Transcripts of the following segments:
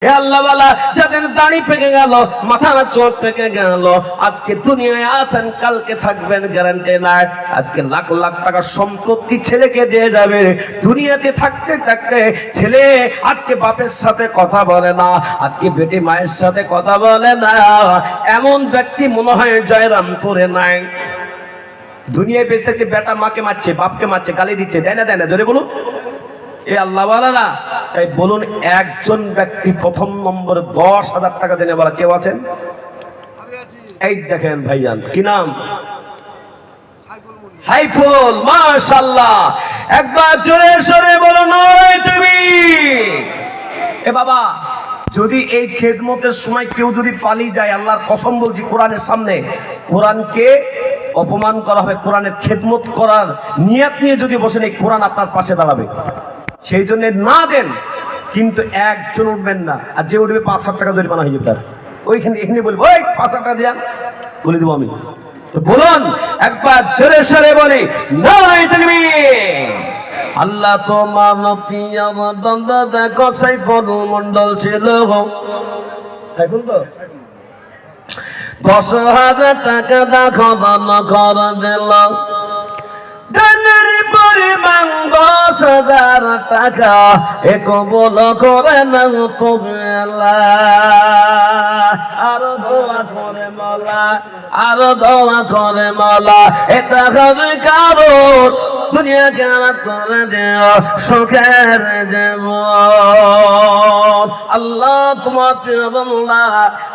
হে আল্লাহওয়ালা, যাদের দাড়ি পেকে গেল, মাথার চোখ পেকে গেল, আজকে দুনিয়ায় আছেন, কালকে থাকবেন গ্যারান্টি নাই। আজকে লাখ লাখ টাকা সম্পত্তি ছেলেকে দিয়ে যাবে, দুনিয়াতে থাকতে থাকতে ছেলে আজকে বাপের সাথে কথা বলে না, আজকে বেটি মায়ের সাথে কথা বলে না। এমন ব্যক্তি মনে হয় জয়রামপুরে নাই। দুনিয়ায় বেঁচে থাকতে বেটা মাকে মারছে, বাপকে মারছে, গালি দিচ্ছে, দেয় না জোরে বলুন। এ আল্লাহওয়ালারা, তাই বলুন, একজন ব্যক্তি প্রথম নম্বরে 10,000 টাকা দেনে বলা কেউ আছেন? এই দেখেন ভাইজান, কি নাম? সাইফুল। মাশাআল্লাহ, একবার জোরে সরে বলুন তুমি। এ বাবা, যদি এই খেদমতের সময় কেউ যদি পালিয়ে যায়, আল্লাহর কসম বলছি কোরআনের সামনে, কোরআনকে অপমান করা হবে। কোরআনের খেদমত করার নিয়ত নিয়ে যদি বসেন, এই কোরআন আপনার পাশে দাঁড়াবে। সেই জন্য না দেন, কিন্তু একজন উঠবেন না, আর যে উঠবে 5,000 টাকা জরিমানা হয়ে যাবে তার। ওইখানে এখানে বলবো, ওই 5,000 টাকা দেন, বলে দেবো আমি। তো বলুন একবার জোরে সরে বলি, নারায়ে তাকবীর। আল্লাহ তোমার প্রিয় বান্দা দেখো, সাইফুল মন্ডল ছিল, সাইফুল তো 10,000 টাকা দেখো দান করে দিল। দানের পরিমাণ 10,000 টাকা, এ কবুল করে নাও তুমি আল্লাহ। আরো দোয়া করে মাওলা, আরো দোয়া করে মাওলা, এ টাকা কারণ দুনিয়া কেন করে দিও সুখের জীবন। আল্লাহ তোমার প্রিয় বান্দা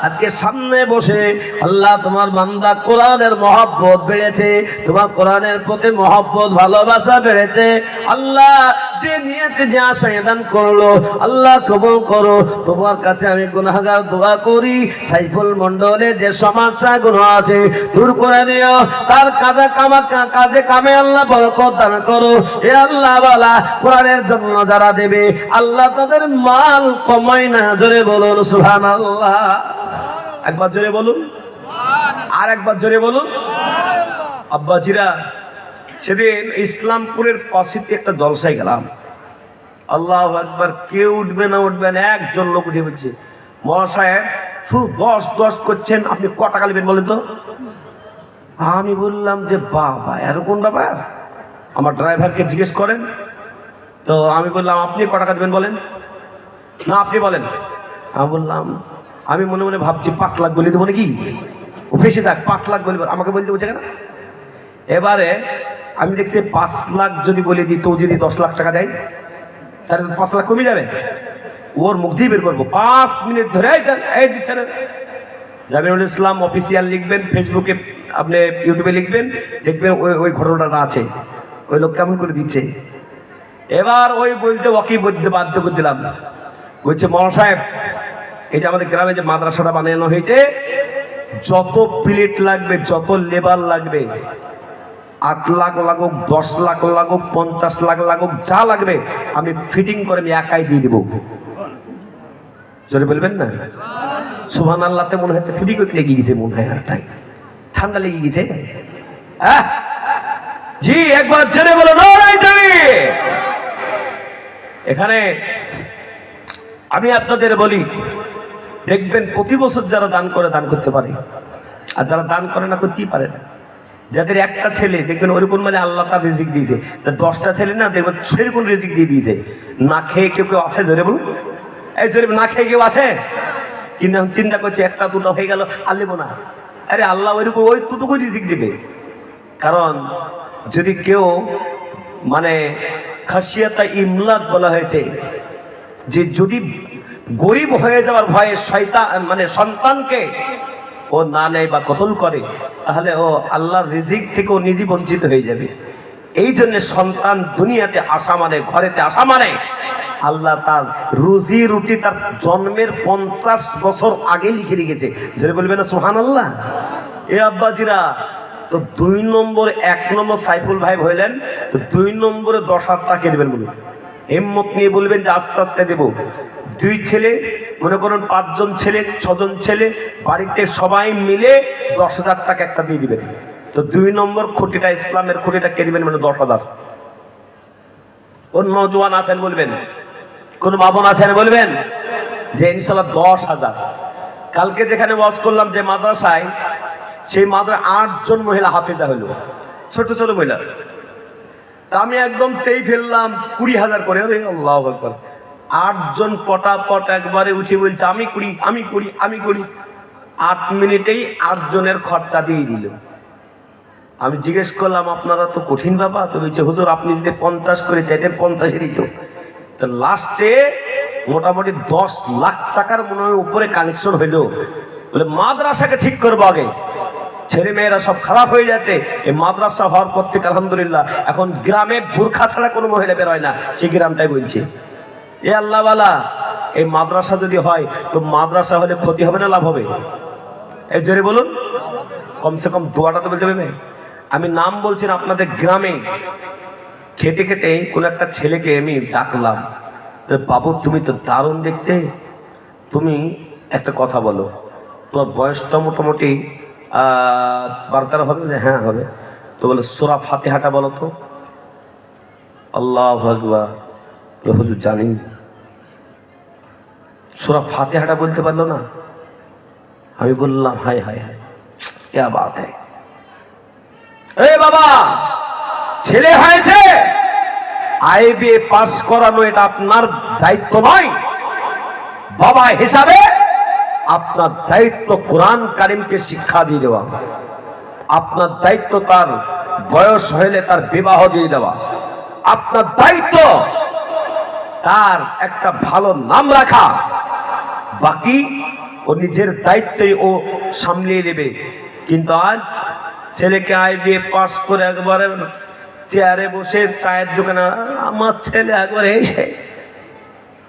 আজকে সামনে বসে, আল্লাহ তোমার বান্দা কোরআনের মহব্বত বেড়েছে, তোমার কোরআনের প্রতি মহব্বত ভালোবাসা বেড়েছে। আল্লাহ যে নিয়তে যে আশায় দান করলো, আল্লাহ কবুল করো। তোমার কাছে আমি গুনাহগার দোয়া করি, সাইফুল মন্ডলের যে সমস্যাগুলো আছে দূর করে দিও, তার কাজে কামে আল্লাহ বরকত দান করো। এ আল্লাহ বালা, কোরআনের জন্য যারা দেবে, আল্লাহ তাদের মাল কমায় না। জোরে বলুন সুবহানাল্লাহ। একবার জোরে বলুন, আর একবার জোরে বলুন। আব্বাজিরা, সেদিন ইসলামপুরের পাশে একটা জলসায় গেলাম, আল্লাহু আকবার, কেউ উঠবে না একজন লোক উঠে বলছে, মওলানা সাহেব শুধু 10 করছেন, আপনি ক টাকা নেবেন বলেন তো? আমি বললাম যে বাবা, এরকম ব্যাপার? আমার ড্রাইভারকে জিজ্ঞেস করেন। তো আমি বললাম, আপনি ক টাকা দেবেন বলেন? না, আপনি বলেন। আমি বললাম, আমি মনে মনে ভাবছি 5 লাখ বলে দেবো নাকি, ও বেশি থাক, 5 লাখ বলে আমাকে বলতে বলছে কেন? এবারে আমি দেখছি 5 লাখ যদি বলে দিই, তো যদি 10 লাখ টাকা দেয়, তাহলে 5 লাখ কমে যাবে। ওর মুখ দিয়ে বের করবো 5 মিনিট ধরে। এই দিচ্ছে না, জামিরুল ইসলাম অফিসিয়াল লিখবেন, ফেসবুকে আপনি ইউটিউবে লিখবেন, দেখবেন ওই ঘটনাটা আছে, ওই লোক কেমন করে দিচ্ছে। এবার ওই বলতে ওকে বলতে বাধ্য করে দিলাম, বলছে মওলানা সাহেব, এই যে আমাদের গ্রামে যে মাদ্রাসাটা বানানো হয়েছে, যত প্লেট লাগবে, যত লেবার লাগবে, 8 লাখ লাগুক, 10 লাখ লাগুক, 50 লাখ লাগুক, যা লাগবে আমি ফিটিং করে আমি একাই দিয়ে দিব। জোরে বলবেন না সুবহানাল্লাহতে? মনে হচ্ছে ফিটিং করতে লেগে গেছে, মনে হয় ঠান্ডা লেগে গেছে। জি, একবার জোরে বলো নারায়ে তাকবীর। এখানে আমি আপনাদের বলি, দেখবেন প্রতি বছর যারা দান করে, দান করতে পারে, আর যারা দান করে না, করতেই পারে না। যাদের একটা ছেলে দেখবেন ওরকম, মানে আল্লাহ তার রিজিক দিয়েছে, 10টা ছেলে না দেখবেন সেরকম রিজিক দিয়ে দিয়েছে। না খেয়ে কেউ আছে? জোরে বলুন, এই জোরে, না খেয়ে কেউ আছে? কিন্তু এখন চিন্তা করছে, 1টা 2টা হয়ে গেল, আর নেবো না। আরে আল্লাহ ওইরকম ওই টুটুকু রিজিক দিবে। কারণ যদি কেউ, মানে খাসিয়াতা ইমলাক বলা হয়েছে, যে যদি গরিব হয়ে যাওয়ার ভয়ে শয়তান, মানে সন্তানকে ও না নেয় বা কতল করে, তাহলে ও আল্লাহর রিজিক থেকে ও নিজে বঞ্চিত হয়ে যাবে। এই জন্য সন্তান দুনিয়াতে আসা মানে, ঘরেতে আসা মানে, আল্লাহ তার রুজি রুটি তার জন্মের 50 বছর আগে লিখে রেখেছে। যেটা বলবে না সুবহানাল্লাহ? এ আব্বাজিরা, তো 2 নম্বর, 1 নম্বর সাইফুল ভাই হইলেন, তো 2 নম্বরে 10,000 টাকা দেবেন বলুন, হিম্মত নিয়ে বলবেন যে আস্তে আস্তে দেবো। 2 ছেলে, মনে করুন 5 জন ছেলে, 6 জন ছেলে, বাড়িতে সবাই মিলে 10,000 টাকা একটা দিয়ে দিবেন। তো 2 নম্বর খুঁটিটা, ইসলামের খুঁটিটা কে দিবেন? মানে 10,000। কোন নওজোয়ান আছেন বলবেন? কোন মা বোন আছেন বলবেন? যে ইনশাল্লাহ 10,000। কালকে যেখানে ওয়াজ করলাম যে মাদ্রাসায়, সেই মাদ্রাসায় 8 জন মহিলা হাফেজা হলো, ছোট ছোট মহিলা। তা আমি একদম চেয়ে ফেললাম 20,000 করে। আল্লাহু আকবার। 8 জন পটাপট একবারে উঠে বলছে আমি করি আমি করি আমি করি। 8 মিনিটেই 8 জনের খরচা দিয়ে দিল। আমি জিজ্ঞেস করলাম আপনারা তো কঠিন বাবা। তো বলছে হুজুর আপনি যদি 50 করে চাইতেন 50-এরই তো। লাস্টে মোটামুটি 10 লাখ টাকার মনে হয় উপরে কানেকশন হইলো। বলে মাদ্রাসাকে ঠিক করবো আগে, ছেলে মেয়েরা সব খারাপ হয়ে যাচ্ছে। এই মাদ্রাসা হওয়ার পর থেকে আলহামদুলিল্লাহ এখন গ্রামে বোরখা ছাড়া কোনো মহিলা বেরোয় না, সেই গ্রামটাই বলছে। এ আল্লাহওয়ালা, এই মাদ্রাসা যদি হয় তো মাদ্রাসা হলে ক্ষতি হবে না লাভ হবে? এই জোরে বলুন, কমসে কম দোয়াটা তো বলতে হবে। আমি নাম বলছি না, আপনাদের গ্রামে খেতে খেতে কোন একটা ছেলেকে আমি ডাকলাম, বাবু তুমি তো দারুণ দেখতে, তুমি একটা কথা বলো, তোমার বয়সটা মোটামুটি 12-13 হবে না? হ্যাঁ হবে। তো বলে সূরা ফাতিহাটা বলো তো। আল্লাহু আকবার। হুজুর জানি। সূরা ফাতিহাটা বলতে পারলো না। আমি বললাম হায় হায় হায়, क्या बात है। এ বাবা, ছেলে হয়েছে, আইবিএ পাস করানো এটা আপনার দায়িত্ব নয়। বাবা হিসাবে আপনার দায়িত্ব কোরআন কারিমকে শিক্ষা দিয়ে দেওয়া। আপনার দায়িত্ব তার বয়স হইলে তার বিবাহ দিয়ে দেওয়া। আপনার দায়িত্ব তার একটা ভালো নাম রাখা। বাকি ও নিজের দায়িত্বই ও সামলিয়ে নেবে। কিন্তু আজ ছেলেকে আইবিএ পাস করে একবারে চেয়ারে বসে চায়ের দোকানে, আমার ছেলে একবারে এসে,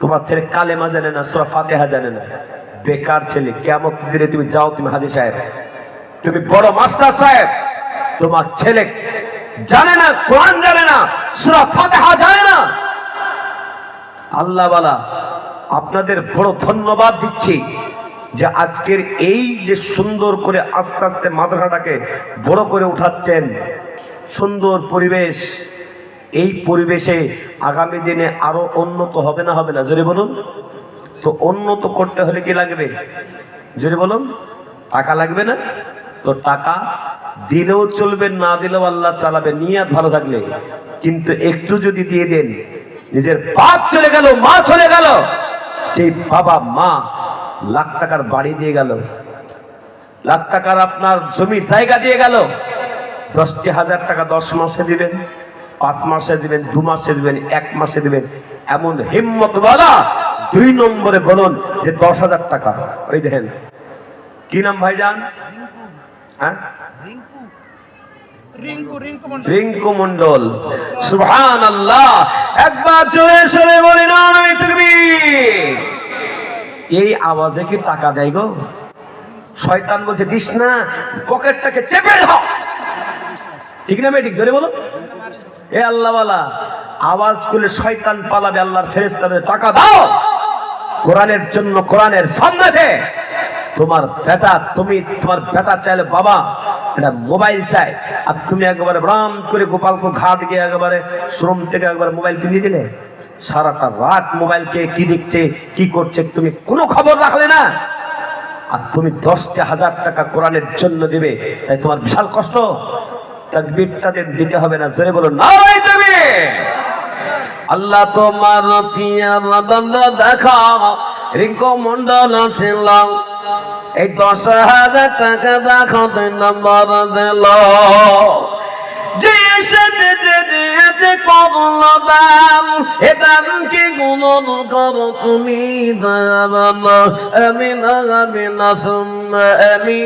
তোমার ছেলে কালেমা জানে না, সূরা ফাতিহা জানে না, বেকার ছেলে। কিয়ামত দিনে তুমি যাও, তুমি হাজী সাহেব, তুমি বড় মাস্টার সাহেব, তোমার ছেলে জানে না, কোরআন জানে না, সূরা ফাতিহা জানে না। আল্লাহ ওয়ালা আপনাদের বড় ধন্যবাদ দিচ্ছি যে আজকের এই যে সুন্দর করে আস্তে আস্তে মাদ্রাসাটাকে বড় করে উঠাচ্ছেন, সুন্দর পরিবেশ। এই পরিবেশে আগামী দিনে আরো উন্নত হবে না হবে না? জোরে বলুন তো। উন্নত করতে হলে কি লাগবে? জোরে বলুন। টাকা লাগবে না? তো টাকা দিলেও চলবে, না দিলেও আল্লাহ চালাবে, নিয়ত ভালো থাকলে। কিন্তু একটু যদি দিয়ে দেন, নিজের বাপ চলে গেল, মা চলে গেল, সেই বাবা মা লাখ টাকার বাড়ি দিয়ে গেল, লাখ টাকার আপনার জমি জায়গা দিয়ে গেল, 10,000 টাকা 10 মাসে দিবেন, 5 মাসে দিবেন, 2 মাসে দিবেন, 1 মাসে দিবেন, এমন হিম্মত ওয়ালা 2 নম্বরে বলুন যে 10,000 টাকা। ওই দেখেন কি নাম ভাইজান? হ্যাঁ, রিঙ্কু মন্ডল। সুবহানাল্লাহ। একবার জোরে সরে বলি না তাকবীর। এই আওয়াজে কি টাকা দেয় গো? শয়তান বলছে দিস না, পকেটটাকে চেপে দাও। ঠিক না মেয়ে? ঠিক ধরে বলো। এ আল্লাহওয়ালা, আওয়াজ করলে শয়তান পালাবে, আল্লাহর ফেরেশতাদের টাকা দাও কোরআনের জন্য, কোরআনের সামনেতে। তোমার বেটা, তুমি তোমার বেটা চাইলে বাবা এটা মোবাইল চাই, আর তুমি একবারে ব্রাম করে গোপালপুর ঘাট গিয়ে একবারে শ্রম থেকে একবারে মোবাইল কিনে দিলে, সারাটা রাত মোবাইলকে কি দেখছে কি করছে তুমি কোনো খবর রাখলে না। আর তুমি 10,000 টাকা কোরআনের জন্য দিবে, তাই তোমার বিশাল কষ্ট। তাকবীরটা দিতে হবে না? জোরে বলো নারে তাকবীর। আল্লাহ তোমার পিয়ার বান্দা দেখা রিঙ্কু মন্ডল ছিল, এই 10,000 টাকা দেখো 2 নম্বর দিল। যে সাথে যেতে করল দাম, এ দাম কি গুণন করো তুমি দাবানা। আমি না আমি না সুম্মা আমি,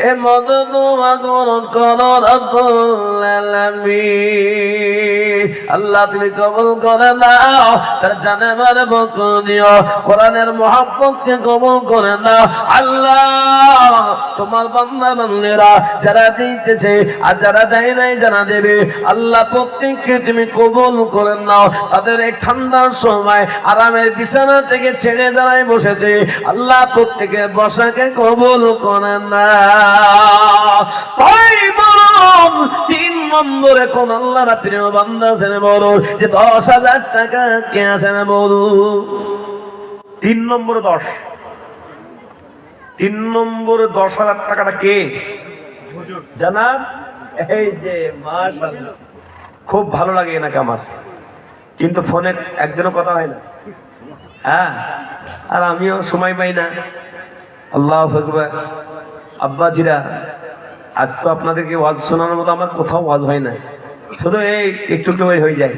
এ মদ দোয়া করো করো রব্বুল আলামিন। আল্লাহ তুমি কবুল করে নাও, তার জানাবার বকনিও কোরআনের মহব্বতকে কবুল করে নাও। আল্লাহ তোমার বান্দা বান্দিরা যারা দিতেছে আর যারা দেয় নাই, যারা দেবে, আল্লাহ প্রত্যেককে তুমি কবুল করে নাও। তাদের এই ঠান্ডার সময় আরামের বিছানা থেকে ছেড়ে যারাই বসেছে, আল্লাহ প্রত্যেকের বসাকে কবুল করে নাও। তাই বলুন 3 নম্বরে কোন আল্লাহর প্রিয় বান্দা আছেন বলুন যে 10,000 টাকা কে আছেন বলুন? 3 নম্বরে 10, 3 নম্বরে 10,000 টাকাটা কে জানাব? এই যে মাশাআল্লাহ, খুব ভালো লাগে এনাকে আমার, কিন্তু ফোনে একদিনও কথা হয় না। হ্যাঁ, আর আমিও সময় পাই না। আল্লাহু আকবার। আব্বাজিরা, আজ তো আপনাদেরকে ওয়াজ শোনানোর মতো আমার কোথাও ওয়াজ হয় না, শুধু এই একটু একটু হয়ে যায়।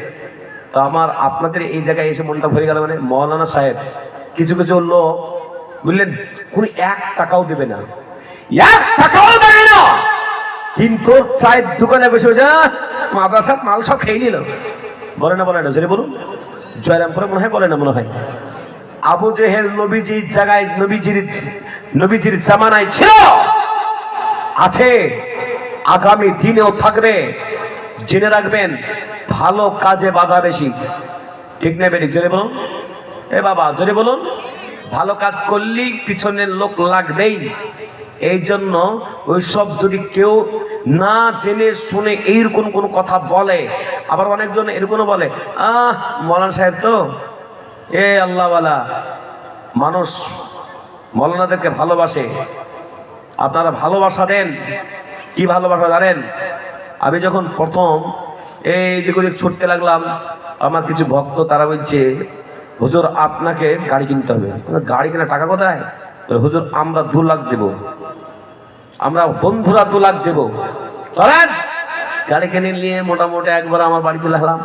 তো আমার আপনাদের এই জায়গায় এসে মনটা ভরে গেল। মানে মৌলানা সাহেব কিছু কিছু লোক বুঝলেন, কোন 1 টাকাও দেবে না, 1 টাকাও দেবে না, কিন্তু চায়ের দোকানে বসে বসে মাদ্রাসার মাল সব খেয়ে নিল। বলে না বলে না, জোরে বলুন। জয়রাম করে মনে হয় বলে না, মনে হয় আবু জেহেল নবীজির জায়গায়, নবীজির জামানায় ছিল, আছে, আগামী দিনেও থাকবে। জেনে রাখবেন, ভালো কাজে বাধা বেশি। ঠিক নেই বেরিক? জোরে বলুন। এ বাবা জোরে বলুন। ভালো কাজ করলেই পিছনের লোক লাগবেই। এই জন্য ওইসব যদি কেউ না জেনে শুনে এইরকম কোন কথা বলে, আবার অনেকজন এরকম বলে, মৌলানা সাহেব তো এ আল্লাহওয়ালা মানুষ, মৌলানাদেরকে ভালোবাসে। আপনারা ভালোবাসা দেন। কি ভালোবাসা জানেন? আমি যখন প্রথম এই দিকে ছুটতে লাগলাম, আমার কিছু ভক্ত তারা বলছে, হুজুর আপনাকে গাড়ি কিনতে হবে। গাড়ি কেনা টাকা কোথায়? হুজুর আমরা 2 লাখ দেব, আমরা বন্ধুরা 2 লাখ দেব, চলেন। গাড়ি কিনে নিয়ে মোটামুটি একবার আমার বাড়ি চলে গেলাম।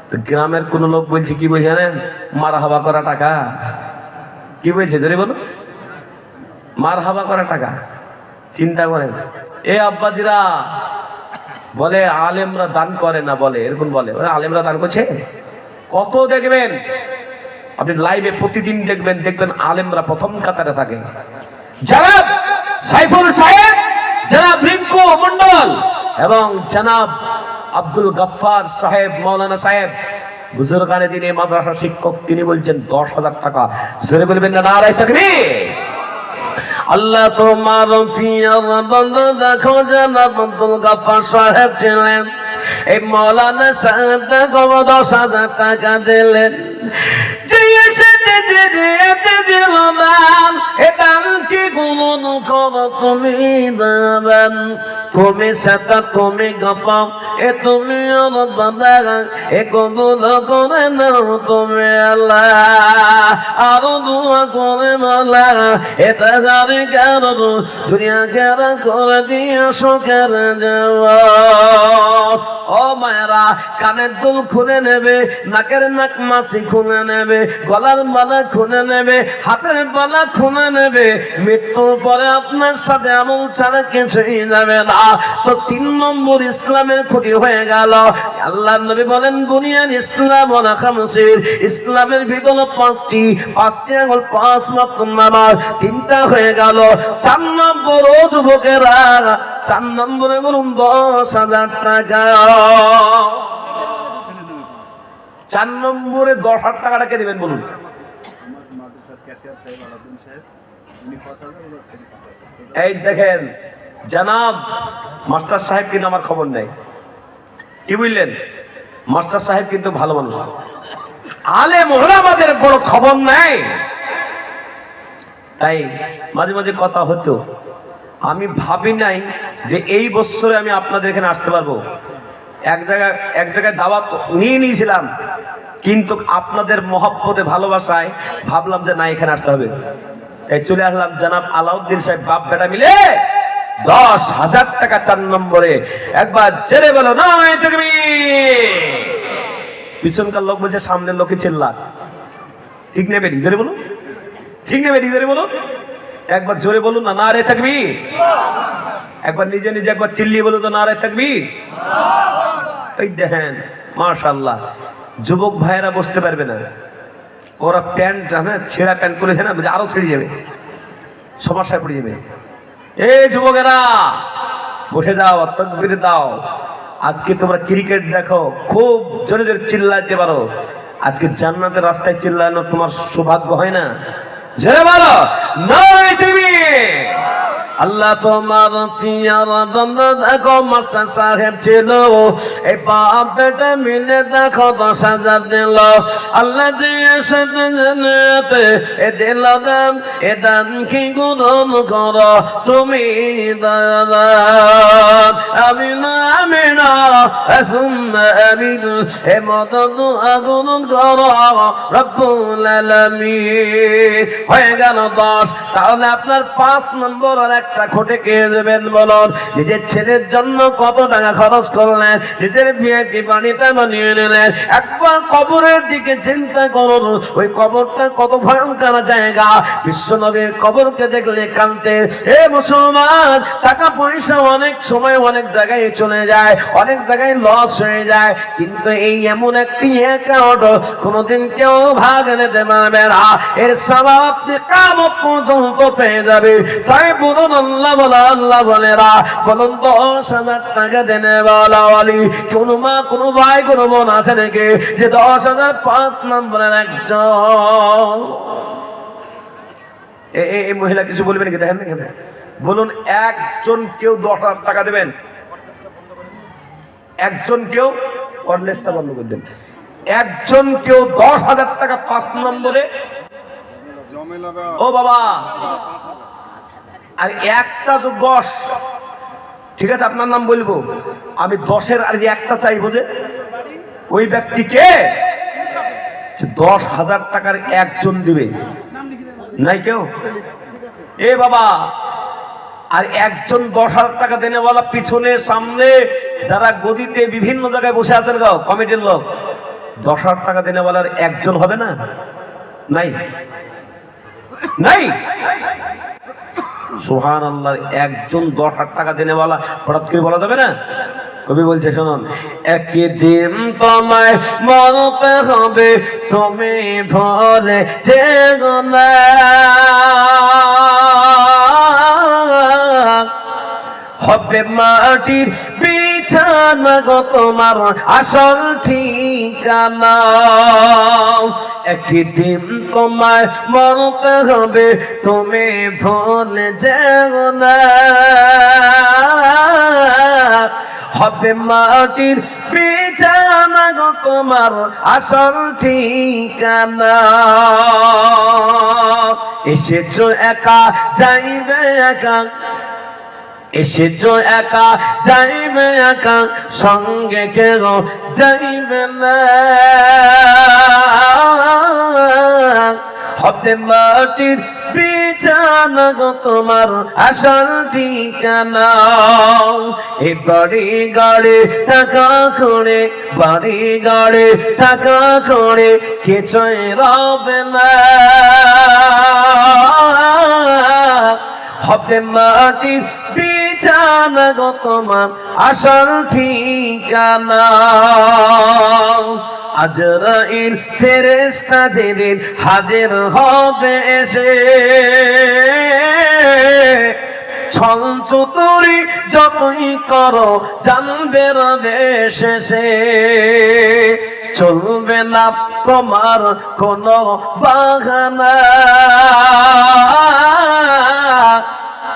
তো গ্রামের কোন লোক বলছে, কি বলছে জানেন? মার হাবা করা টাকা। কি বলছে জোরে বলো? মার হাবা করা টাকা। চিন্তা করেন। এ আব্বাজিরা বলে আলেমরা দান করে না, বলে এরকম বলে। আলেমরা দান করছে কত দেখবেন আপনি লাইভে, প্রতিদিন দেখবেন আলেমরা প্রথম কাতারে থাকে। জনাব সাইফুল সাহেব, জনাব রিঙ্কু মন্ডল এবং জনাব আব্দুল গফফার সাহেব, মৌলানা সাহেব বুজুর্গানে দিনে মাদ্রাসা শিক্ষক, তিনি বলছেন 10,000 টাকা। জোরে বলবেন না নারায়ে তাকবীর। আল্লাহ তোমার প্রিয় বন্ধু, দেখো জনাব আব্দুল গফফার সাহেব ছিলেন, এই মৌলানা সাহেব দেখো 10,000 টাকা দিলেন। তুমি সেটা তুমি গপাও, এ তুমি এ কবুল করে নাও তুমি আল্লাহ। আরো দোয়া করে মালা, এটা জানি কেন দুনিয়া কেরা করে দিয়ে শোকের যাওয়া। ও মায়েরা, কানের দুল খুলে নেবে, নাকের নাক মাছি খুলে নেবে, গলার মালা খুলে নেবে, হাতের মালা খুলে নেবে। মৃত্যুর পরে আপনার সাথে আমল ছাড়া কিছুই যাবে না। তো 3 নম্বর ইসলামের ক্ষতি হয়ে গেল। আল্লাহ নবী বলেন, দুনিয়ার ইসলাম ওয়া খামসির, ইসলামের ভিতর 5টি আঙ্গুল, 5 ওয়াক্ত নামাজ, 3টা হয়ে গেল। 4 নম্বর ও যুবকেরা, 4 নম্বরে বলুন 10,000 টাকা। 4 নম্বরে 10,000 টাকাটাকে দিবেন বলুন। এই দেখেন জনাব মাস্টার সাহেব কিন্তু আমার খবর নেই। কি বুঝলেন? মাস্টার সাহেব কিন্তু ভালো মানুষ, আলেম ওলামাদের বড় খবর নাই। তাই মাঝে মাঝে কথা হতো, আমি ভাবি নাই যে এই বছরে আমি আপনাদের এখানে আসতে পারবো। এক জায়গায় দাওয়াত নিয়ে নিয়েছিলাম, কিন্তু আপনাদের মহব্বতে ভালোবাসায় ভাবলাম যে না, এখানে আসতে হবে। তাই চলে আসলাম। জনাব আলাউদ্দিন সাহেব বাপ বেটা মিলে 10,000 টাকা 4 নম্বরে। একবার জেরে বলো নারায়ে তাকবীর। পিছনকার লোক বলছে সামনের লোকে চিল্লা। ঠিক নেবে? জোরে বলুন। ঠিক নেবে? জোরে বলুন। একবার জোরে বলুন না, নারায়ে তাকবীর। একবার নিজে নিজে একবার চিল্লিয়ে বলুন তো, নারায়ে তাকবীর। এই দেখেন মাশাআল্লাহ, যুবক ভাইয়েরা বসতে পারবে না, ওরা প্যান্ট ছেঁড়া প্যান্ট করেছে না, আরো ছেড়ে যাবে, সমস্যায় পড়ে যাবে। এই যুবকেরা বসে যাও, তাকবীর দাও। আজকে তোমরা ক্রিকেট দেখো, খুব জোরে জোরে চিল্লাতে পারো। আজকে জান্নাতের রাস্তায় চিল্লানো তোমার সৌভাগ্য হয় না? জোরে বলো নারায়ে তাকবীর। আল্লাহ তোমার পিয়ার বান্দা দেখো মাস্টার সাহেব ছিল, এই বাপ বেটা মিলে দেখো 10,000 দিল। আল্লাহ যে সাথে জানাতে এ দিল দান, এ দান কি গ্রহণ করো তুমি দান। আমিনা আমিনা সুম্মা আমিন, এ মদদ আগুন করো রব্বুল আলামিন। হয়ে গেল 10। তাহলে আপনার 5 নম্বর আর একটা খোটে কে দেবেন বলুন? নিজের ছেলের জন্য কত টাকা খরচ করলেন, নিজের ভিআইপি বাড়িটা বানিয়ে নিলেন। একবার কবরের দিকে চিন্তা করুন, ওই কবরটা কত ভয়ঙ্কর জায়গা। বিশ্বনবীর কবরকে দেখলে কাঁদতে। এ মুসলমান, টাকা পয়সা অনেক সময় অনেক জায়গায় চলে যায়, অনেক জায়গায় লস হয়ে যায়, কিন্তু এই এমন একটি অ্যাকাউন্ট কোনোদিন কেউ ভাগ নিতে পারবে না। এর সওয়াব আপনি কিয়ামত পর্যন্ত পেয়ে যাবে। তাই বলুন আল্লাহ বলা, আল্লাহ বলেরা বলুন 10,000 টাকা দেনে বলা ওয়ালি। কোন মা, কোন ভাই, কোন বোন আছে নাকি যে 10,000 5 নম্বরের একজন? এই মহিলা কিছু বলবেন নাকি? দেখেন না, বলুন একজন কেউ 10,000 টাকা দেবেন? একজন কেউ কর্লেসটা বন্ধ করে দেন। একজন কেউ 10,000 টাকা 5 নম্বরে? ও বাবা, আর একটা তো 10, ঠিক আছে আপনার নাম বলবো আমি, 10-এর আর যে একটা চাইবো, যে ওই ব্যক্তিকে 10,000 টাকার একজন দিবে নাই কেউ? এ বাবা, আর একজন 10,000 টাকা দেনে বলা, পিছনে সামনে যারা গদিতে বিভিন্ন জায়গায় বসে আছেন গো কমিটির লোক, 10,000 টাকা দেনে বলার একজন হবে না? নাই নাই। সুবহানাল্লাহ, একজন 10,000 টাকা দেনে বলা হঠাৎ করে বলা যাবে না। কবি বলছে শুনুন, একদিন তোমায় মরতে হবে, তুমি ভুলে যেও না। হবে মাটির বিছানা গো তোমার আসল ঠিকানা। একদিন তোমায় মরতে হবে, তুমি ভুলে যেও না। হবে মাটির বিছানা গো তোমার আসল ঠিকানা। এসেছো একা, যাইবে একা, এসেছো একা, যাইবে একা, সঙ্গে কেউ যাইবে না। হবে মাটির বিছানা গো তোমার আসল ঠিকানা। এই বাড়ি গাড়ি টাকা করে, বাড়ি গাড়ি টাকা করে কিছুই রবে না। হবে মাটির বিছানা গো তোমার আসল ঠিকানা। আজরাইল ফেরেশতা যেদিন হাজির হবে এসে, ছল চতুরি যতই করো জানবে রবে শেষে। চলবে না তোমার কোনো বাহানা।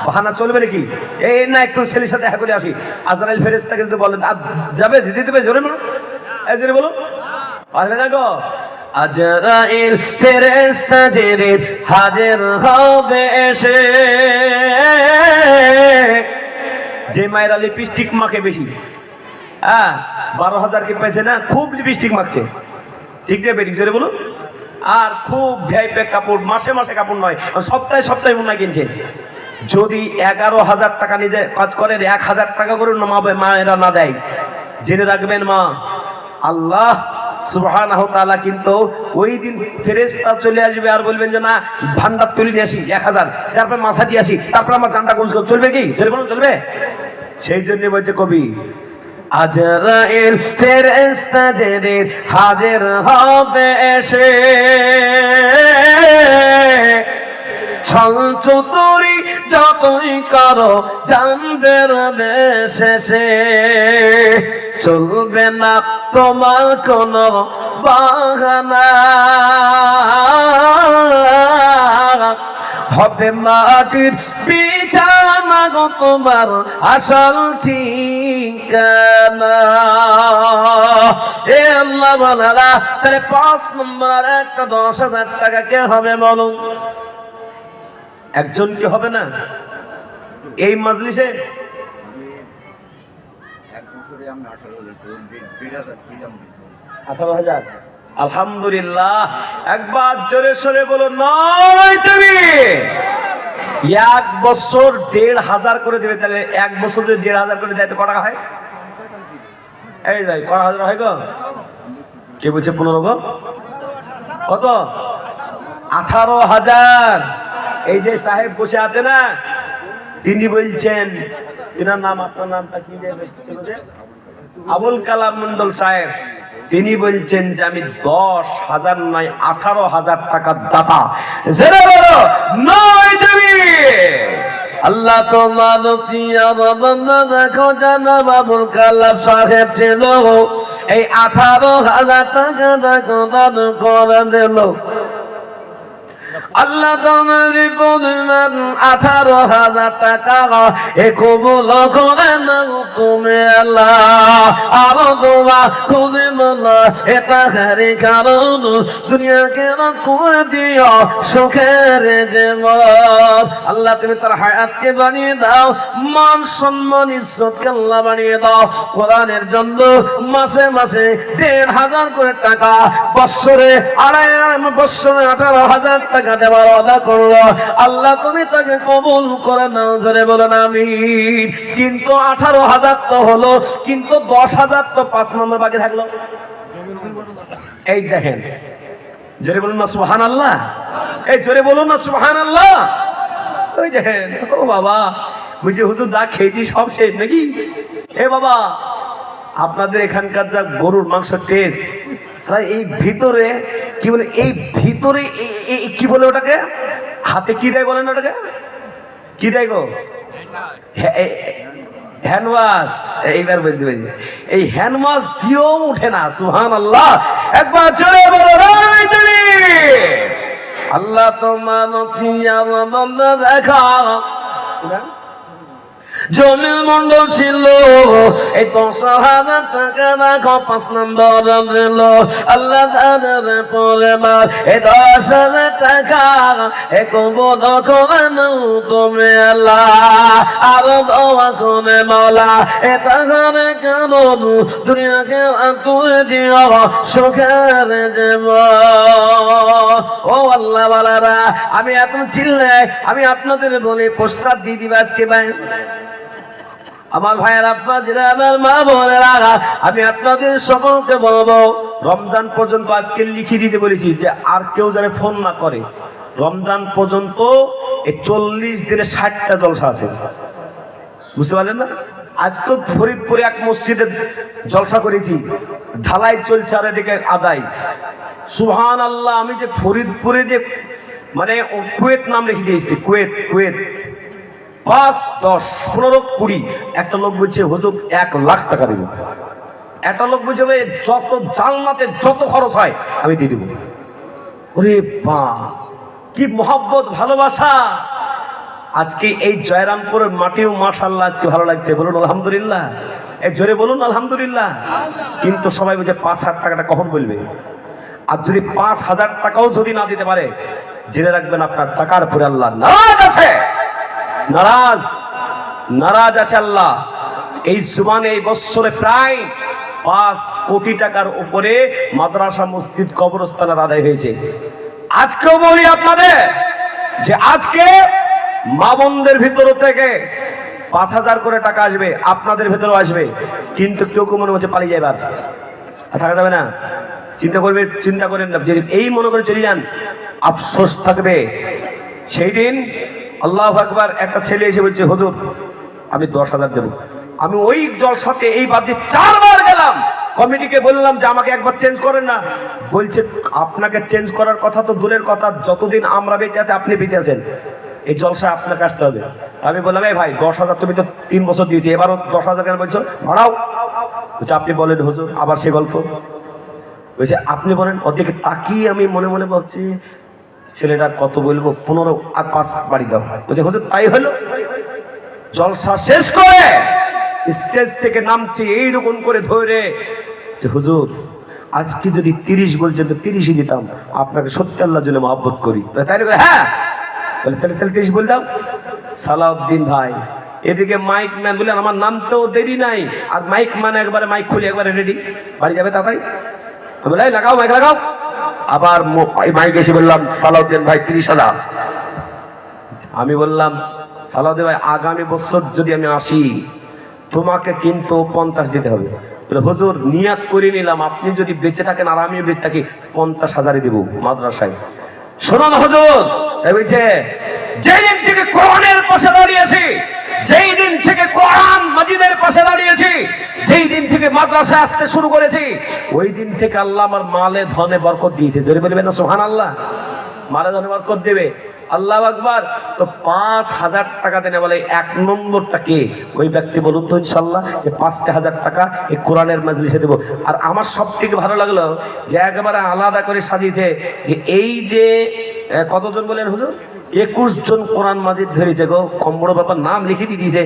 বাহানা চলবে নাকি? এই না, একটু ছেলের সাথে দেখা করে আসি। আজরাইল ফেরেশতাকে যদি বলেন যাবে, দিতে দেবে, জোরে বলো, জোরে বলো, পারবে না গো? আজরাইল ফেরেশতা যেদিন হাজির হবে এসে, যে মায়েরা লিপস্টিক মাখে বেশি, 12,000 কি পাইছে না, খুব লিপস্টিক মাখছে, ঠিক না বেরিক, জোরে বলো। আর খুব ভিআইপি কাপড়, মাসে মাসে কাপড় নয়, সপ্তাহে সপ্তাহে মনে কিনছে। যদি 11,000 টাকা নিজে কাজ করেন, 1,000 টাকা করে মায়েরা না দেয়, জেনে রাখবেন মা, আল্লাহ সুবহানাহু ওয়া তাআলা কিন্তু ওই দিন ফেরেশতা চলে আসবে আর বলবেন যে না, ভান্ডার তুলে নিয়ে আসি 1,000, তারপর মাথা দিয়ে আসি, তারপর আমার জানটা গোছ চলবে কি? চলবে? সেই জন্য বলছে কবি, আজরাইল ফেরেশতা যেদিন হাজির হবে এসে, ছল চতুরি যতই করো জানবে রবে শেষে। চলবে না তোমার কোনো বাহানা। হবে মাটির বিছানা গো তোমার আসল ঠিকানা। এ আল্লাহ বানারা, তাহলে 5 নম্বর একটা 10,000 টাকা কে হবে বলো? একজন কি হবে না এই মাজলিসে? 18,000। আলহামদুলিল্লাহ, একবার জোরে সোরে বলো নয় তুমি। 1 বছর 1,500 করে দেবে, তাহলে 1 বছর যদি 1,500 করে দেয় তো কত টাকা হয়? এই ভাই কত হাজার হয় গো? কে বলছে 15 গো? কত? 18,000। এই যে সাহেব বসে আছে না, তিনি বলছেন, তিনার নাম, আপনার নামটা কি ছিল যে? আবুল কালাম মন্ডল সাহেব। তিনি বলছেন যে আমি 10,000 নয় 18,000 টাকার দাতা। জেনে বলো নয় তুমি। আল্লাহ তোমার প্রিয় বান্দা দেখো, জানাব আবুল কালাম সাহেব ছিল, এই 18,000 টাকা দেখো দান করে দিল। আল্লাহ তোমার বলবেন 18,000 টাকা এ কবুল করে নাও তুমি আল্লাহ। আর দোয়া খুলে বলো এ টাকার কারণ দুনিয়াকে করে দিও সুখের জীবন। আল্লাহ তুমি তার হায়াতকে বানিয়ে দাও, মান সম্মান ইজ্জতকে আল্লাহ বানিয়ে দাও। কোরআনের জন্য মাসে মাসে 1,500 করে টাকা, বৎসরে 2.5 বৎসরে 18,000 টাকা দেওয়ার ওয়াদা করলো। আল্লাহ তুমি তাকে কবুল করে নাও, জোরে বলেন আমিন। কিন্তু 18,000 তো হলো, কিন্তু 10,000 তো 5 নম্বর বাকি থাকলো। এই দেখেন, জোরে বলুন না সুবহানাল্লাহ। এই জোরে বলুন না সুবহানাল্লাহ। ওই দেখেন, ও বাবা বুঝে হুজুর যা খেয়েছি সব শেষ নাকি? এ বাবা, আপনাদের এখানকার যা গরুর মাংস টেস্ট, এই ভিতরে কি বলে, এই ভিতরে কি বলে ওটাকে, হাতে কি দেয় বলেন ওটাকে, কি দেয় গো? Hand wash. এইবার বলতে পারি, এই হ্যান্ড ওয়াশ দিয়েও উঠে না। সুবহানাল্লাহ, একবার জোরে বলো নয় তুমি। আল্লাহ তোমার প্রিয় বান্দা দেখা, জমিল মন্ডল ছিল, এই 10,000 টাকা রাখো 5 নম্বর দিল। আল্লাহ তাদের পরে মার এই 10,000 টাকা এ কবুল করে নাও তুমি আল্লাহ। আর দোয়া করে মাওলা এ টাকার কারণ দুনিয়াকে তুলে দিও সুখের জীবন। ও আল্লাহ বালারা, আমি এত চিল্লাই, আমি আপনাদের বলি পোস্টার দিয়ে দিবা আজকে ভাই। আমার ভাইয়ের আব্বা যারা, আমার মা বোনেরা, আমি আপনাদের সকলকে বলবো, রমজান পর্যন্ত আজকে লিখে দিতে বলেছি যে আর কেউ যেন ফোন না করে। রমজান পর্যন্ত এই 40 দিনে 60টা জলসা আছে, বুঝতে পারলেন না? আজকে ফরিদপুরে এক মসজিদে জলসা করেছি, ঢালাই চলছে আর এদিকে আদায়। সুবহানাল্লাহ, আমি যে ফরিদপুরে যে মানে কুয়েত নাম রেখে দিয়েছি, কুয়েত, কুয়েত 5, 10, 15, 20। একটা লোক বলছে হুজুর 1 লাখ টাকা দিব। একটা লোক বলছে ভাই যত জান্নাতে যত খরচ হয় আমি দিয়ে দিব। ওরে বা, কি মহব্বত, ভালোবাসা। আজকে এই জয়রামপুরের মাটিও মাশাআল্লাহ আজকে ভালো লাগছে, বলুন আলহামদুলিল্লাহ। এই জোরে বলুন আলহামদুলিল্লাহ। কিন্তু সবাই বলছে 5,000 টাকাটা কখন বলবে? আর যদি 5,000 টাকাও যদি না দিতে পারে, জেনে রাখবেন আপনার টাকার উপরে আল্লাহ নারাজ আছে, নারাজ, নারাজ আছে আল্লাহ। এই জুবানে এই বছরে প্রায় 5 কোটি টাকার উপরে মাদ্রাসা, মসজিদ, কবরস্থানের আদায় হয়েছে। আজকেও বলি আপনাদের যে আজকে মা বোনদের ভিতর থেকে 5,000 করে টাকা আসবে, আপনাদের ভেতরেও আসবে। কিন্তু কেউ কেউ মনে হচ্ছে পালিয়ে যাবার থাকা যাবে না। চিন্তা করবে, চিন্তা করেন না, যদি এই মনে করে চলে যান আফসোস থাকবে। সেই দিন আল্লাহু আকবার, একটা ছেলে এসে বলছে হুজুর আমি 10,000 দেবো। আমি ওই জলসাতে এই বাদ দিয়ে 4 বার গেলাম, কমিটিকে বললাম যে আমাকে একবার চেঞ্জ করেন না। বলছে আপনাকে চেঞ্জ করার কথা তো দূরের কথা, যতদিন আমরা বেঁচে আছি আপনি বেঁচে আছেন, এই জলসা আপনাকে আসতে হবে। আমি বললাম এই ভাই 10,000 তুমি তো 3 বছর দিয়েছি, এবারও 10,000 কেন বলছো, ভাড়াও। বলছে আপনি বলেন হুজুর, আবার সে গল্প। বলছে আপনি বলেন। ওদিকে তাকিয়ে আমি মনে মনে ভাবছি ছেলেটার কত বলবো, 15 আর 5 বাড়ি দাও। বলছে হুজুর তাই হলো। জলসা শেষ করে স্টেজ থেকে নামছি এইরকম করে ধরে যে হুজুর আজকে যদি 30 বলছেন তো 30ই দিতাম, আপনাকে সত্যি আল্লাহর জন্য মহব্বত করি। তাই না? হ্যাঁ। বলে তাহলে 30 বলতাম। সালাউদ্দিন ভাই এদিকে মাইক ম্যান বলে আমার নাম তো দেরি নাই, আর মাইক ম্যান একবারে মাইক খুলে একবারে রেডি, বাড়ি যাবে তাড়াতাড়ি। বলে লাগাও মাইক লাগাও। আবার মাইক এসে বললাম সালাউদ্দিন ভাই 30,000। আমি বললাম সালাউদ্দিন ভাই আগামী বছর যদি আমি আসি তোমাকে কিন্তু 50 দিতে হবে। বলে হুজুর নিয়াত করে নিলাম, আপনি যদি বেঁচে থাকেন আর আমিও বেঁচে থাকি 50,000 দেবো মাদ্রাসায়। শোনো না হুজুর, বলছে যেই দিন থেকে কোরআনের পাশে দাঁড়িয়েছি, যেই দিন থেকে কোরআন মাজিদের পাশে দাঁড়িয়েছি, যেই দিন থেকে মাদ্রাসায় আসতে শুরু করেছি, ওই দিন থেকে আল্লাহ আমার মালে ধনে বরকত দিয়েছে। জোরে বলবেন না সুবহানাল্লাহ? মালে ধনে বরকত দেবে। আল্লাহু আকবার। তো 5,000 টাকা দেনে বলে 1 নম্বরটা কে? ওই ব্যক্তি বলুন তো ইনশাআল্লাহ যে 5,000 টাকা এই কোরআনের মাজলিসে দেব। আর আমার সব থেকে ভালো লাগলো যে একেবারে আলাদা করে সাজিয়েছে যে এই যে কতজন বলেন হুজুর? 21 জন কোরআন মাজিদ ধরেছে গো। কম্বড় ব্যাপার নাম লিখে দিয়েছে,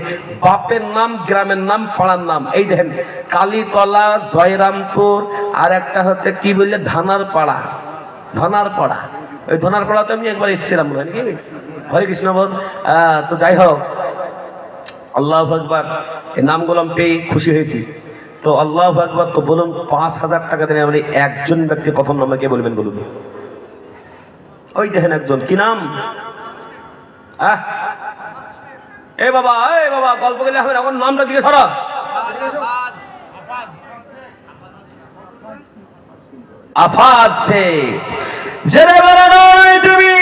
বাপের নাম, গ্রামের নাম, পাড়ার নাম। এই দেখেন কালীতলা, জয়রামপুর, আর একটা হচ্ছে কি বললে ধানার পাড়া। ধনার পাড়া, ওই ধনার পাড়াতে আমি একবার এসেছিলাম নাকি। হরে কৃষ্ণ বল। তো যাই হোক, আল্লাহু আকবার। এই নামগুলো আমি পেয়ে খুশি হয়েছি। তো আল্লাহু আকবার। তো বলুন 5,000 টাকা দেন বলে একজন ব্যক্তি প্রথম নামে কে বলবেন বলুন? ওই দেখেন একজন, কি নাম? এ বাবা গল্প গেলে হবে, এখন নামটা জিজ্ঞেস করো। আফাদ শেখ। জেনে বেড়ানো তুমি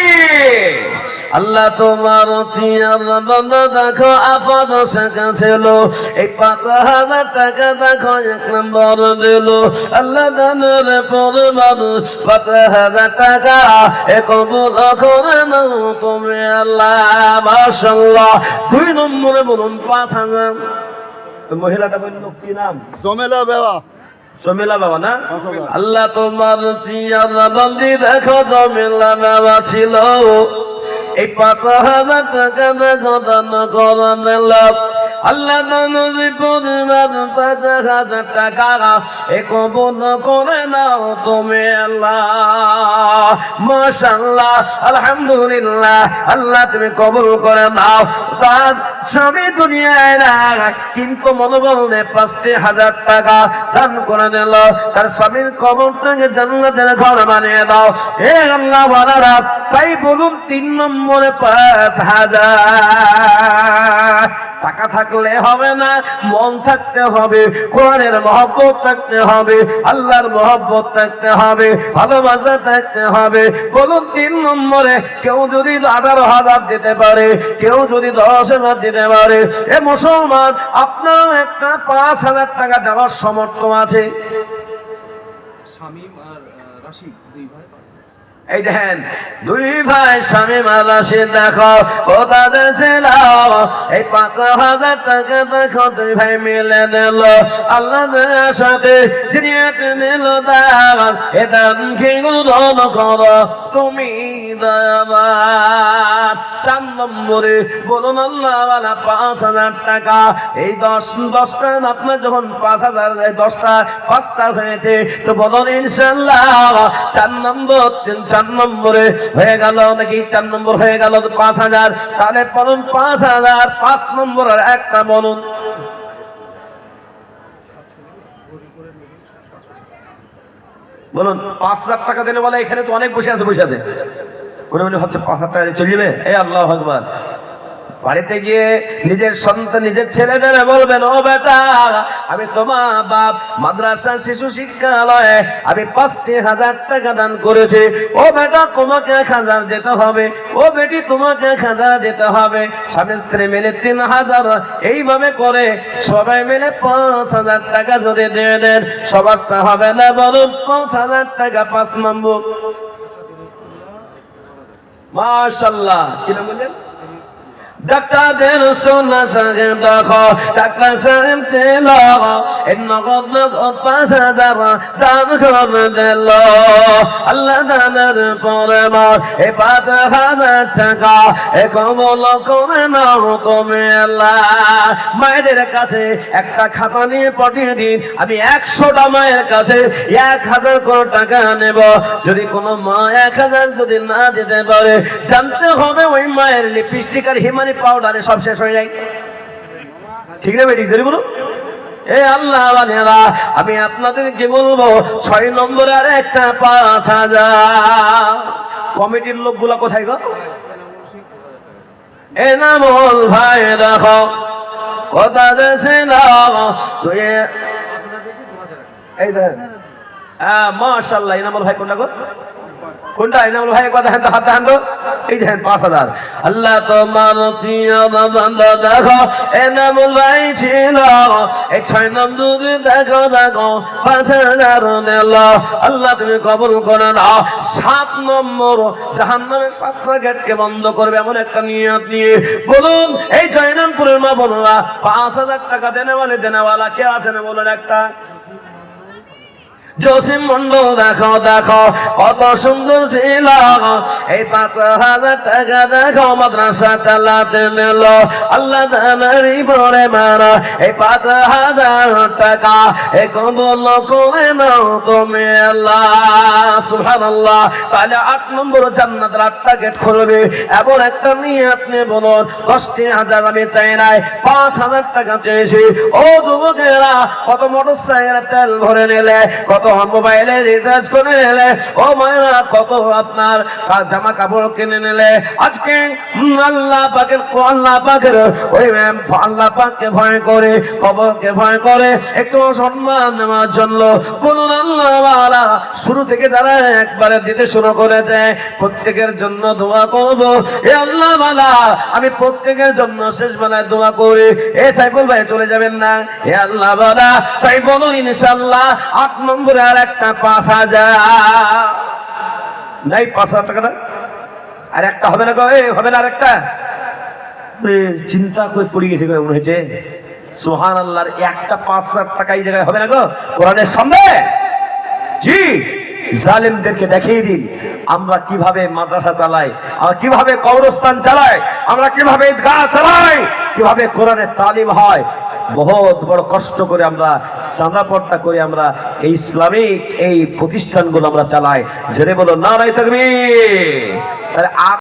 আল্লাহ তোমার প্রিয়ার বান্দা দেখো আফাদ শেখ ছিল। এই 5,000 টাকা দেখো 1 নম্বর দিল। আল্লাহ দানের পরিমাণ 5,000 টাকা এ কবুল করে নাও তুমি আল্লাহ। মাশাআল্লাহ। 2 নম্বরে বলুন 5,000। মহিলাটা বলল কি নাম? জমেলা বেওয়া। জমেলা বাবা না? আল্লাহ তোমার প্রিয়ার বান্দি দেখো জমেলা বাবা ছিল। এই 5,000 টাকা দেখো দান করেন লাভ। আল্লাহ দানের পরিমাণ 5,000 টাকা এ কবুল করে নাও তুমি আল্লাহ। মাশাআল্লাহ, আলহামদুলিল্লাহ। আল্লাহ তুমি কবুল করে নাও। তার স্বামী দুনিয়ায় না, কিন্তু মনোবলে 5,000 টাকা দান করে দিল। তার স্বামীর কবরটাকে জান্নাতের ঘর বানিয়ে দাও হে আল্লাহ ওয়ালারা। তাই বলুন 3 নম্বরে 5,000 টাকা থাকলে হবে না, মন থাকতে হবে, কোরআনের মহব্বত থাকতে হবে, আল্লাহর মহব্বত থাকতে হবে, ভালোবাসা থাকতে হবে। বলুন 3 নম্বরে কেউ যদি 18,000 দিতে পারে, কেউ যদি 10,000 দিতে পারে, এ মুসলমান আপনার একটা 5,000 টাকা দেওয়ার সামর্থ্য আছে। শামীম আর রাশিদ 2 ভাই। এই দেখেন 2 ভাই স্বামী মালাসে দেখো ও তাদের ছিল। এই 5,000 টাকা দেখো 2 ভাই মিলে দিল আল্লাহর সাথে জিনিয়াত দিল দান। এ দান কি গ্রহণ করো তুমি দয়াবান। 4 নম্বরে বলুন আল্লাহ ওয়ালা 5,000 টাকা। এই 10টা আপনার যখন 5,000 10টা 5টা হয়েছে তো বলুন ইনশাআল্লাহ 4 নম্বরে হয়ে গেল নাকি? 4 নম্বর হয়ে গেল 5,000। তাহলে বলুন 5,000 5 নম্বরের একটা বলুন। বলুন 5,000 টাকা দিলে বলে এখানে তো অনেক বসে আছে মনে মনে ভাবছে 5,000 টাকা চলে যাবে। এই আল্লাহু আকবার। বাড়িতে গিয়ে নিজের সন্তান নিজের ছেলেদের বলবেন ও বেটা আমি তোমার বাপ মাদ্রাসা শিশু শিক্ষালয়ে আমি 5,000 টাকা দান করেছি। ও বেটা তোমাকে 1,000 দিতে হবে, ও বেটি তোমাকে 1,000 দিতে হবে। স্বামী স্ত্রী মিলে 3,000। এইভাবে করে সবাই মিলে 5,000 টাকা যদি দিয়ে দেন সবার হবে না? বলুন 5,000 টাকা 5 নম্বর। মাশাআল্লাহ। কি নাম বললেন? ডাক্তারদের সুন্নাহ সাহেব দেখো, ডাক্তার সাহেব ছিল এই নগদ নগদ 5,000 দান করে দিল। আল্লাহ দানের পরে মার এই 5,000 টাকা এ কবল করে নাও তুমি আল্লাহ। মায়েদের কাছে একটা খাতা নিয়ে পাঠিয়ে দিন, আমি 100টা মায়ের কাছে 1,000 করে টাকা নেব। যদি কোনো মা 1,000 যদি না দিতে পারে, জানতে হবে ওই মায়ের লিপস্টিক আর হিমানি পাউডারে সব শেষ হয়ে যায়। ঠিক না বেটি? যদি বলুন এ আল্লাহ বানিয়ারা, আমি আপনাদেরকে বলবো 6 নম্বরে আর একটা 5,000। কমিটির লোকগুলা কোথায় গো? এ নামল ভাই দেখো কথা দেশে না তুই এই দেখেন। হ্যাঁ মাশাআল্লাহ। ইনামুল ভাই কোনটা গো? কোনটা? ইনামুল ভাই কথা হাতে হাতে হাঁটো। এই দেখেন 5,000। আল্লাহ তোমার প্রিয় বান্দা দেখো, ইনামুল ভাই ছিল এই 6 নম্বরে দেখো দেখো 5,000 নিল। আল্লাহ তুমি কবুল করে নাও। 7 নম্বর জাহান্নামের 7টা গেটকে বন্ধ করবে এমন একটা নিয়ত নিয়ে বলুন এই জয়নামপুরের মা বোনরা 5,000 টাকা দেনেওয়ালা কে আছেন বলুন একটা? জসিম মন্ডল দেখো দেখো কত সুন্দর ছিল। এই 5,000 টাকা দেখো মাদ্রাসা চালাতে নিল। আল্লাহ জানারি পরে মারা এই 5,000 টাকা এ কবল করে নাও তুমি আল্লাহ। সুবহানাল্লাহ। তাহলে 8 নম্বর জান্নাতের 8টা গেট খুলবে এমন একটা নিয়ে আপনি বলুন 10,000 আমি চাই নাই, 5,000 টাকা চেয়েছি। ও যুবকেরা, কত মোটরসাইকেল তেল ভরে নিলে, কত মোবাইলে রিচার্জ করে নিলে, ও মায়েরা কত আপনার জামা কাপড় কিনে নিলে। আজকে আল্লাহ পাকের ওই আল্লাহ পাককে ভয় করে, কবরকে ভয় করে একটু সম্মান নেওয়ার জন্য বলুন আল্লাহ ওয়ালা। শুরু থেকে যারা একবারে দিতে শুরু করেছে প্রত্যেকের জন্য দোয়া করব। এ আল্লাহ ওয়ালা, আমি প্রত্যেকের জন্য শেষ বেলায় দোয়া করি। এ সাইফুল ভাই চলে যাবেন না। এ আল্লাহ ওয়ালা, তাই বলুন ইনশাআল্লাহ 8 নম্বরে আর একটা 5,000 নাই। 5,000 টাকাটা আর একটা হবে না গো? হবে না আর একটা? চিন্তা করে পড়ে গেছে মনে হয়েছে। সুবহানাল্লাহর একটা 5,000 টাকা এই জায়গায় হবে না গো কোরআনের সামনে? জি, জালেমদেরকে দেখিয়ে দিন আমরা কিভাবে মাদ্রাসা চালাই, আমরা কিভাবে কবরস্থান চালাই, আমরা কিভাবে ঈদগাহ চালাই, কিভাবে কোরআনের তালিম হয়। বহুত বড় কষ্ট করে আমরা চাঁদা পর্দা করে আমরা এই ইসলামিক এই প্রতিষ্ঠানগুলো আমরা চালাই। জেনে বলো নারায়ে তাকবীর। তাহলে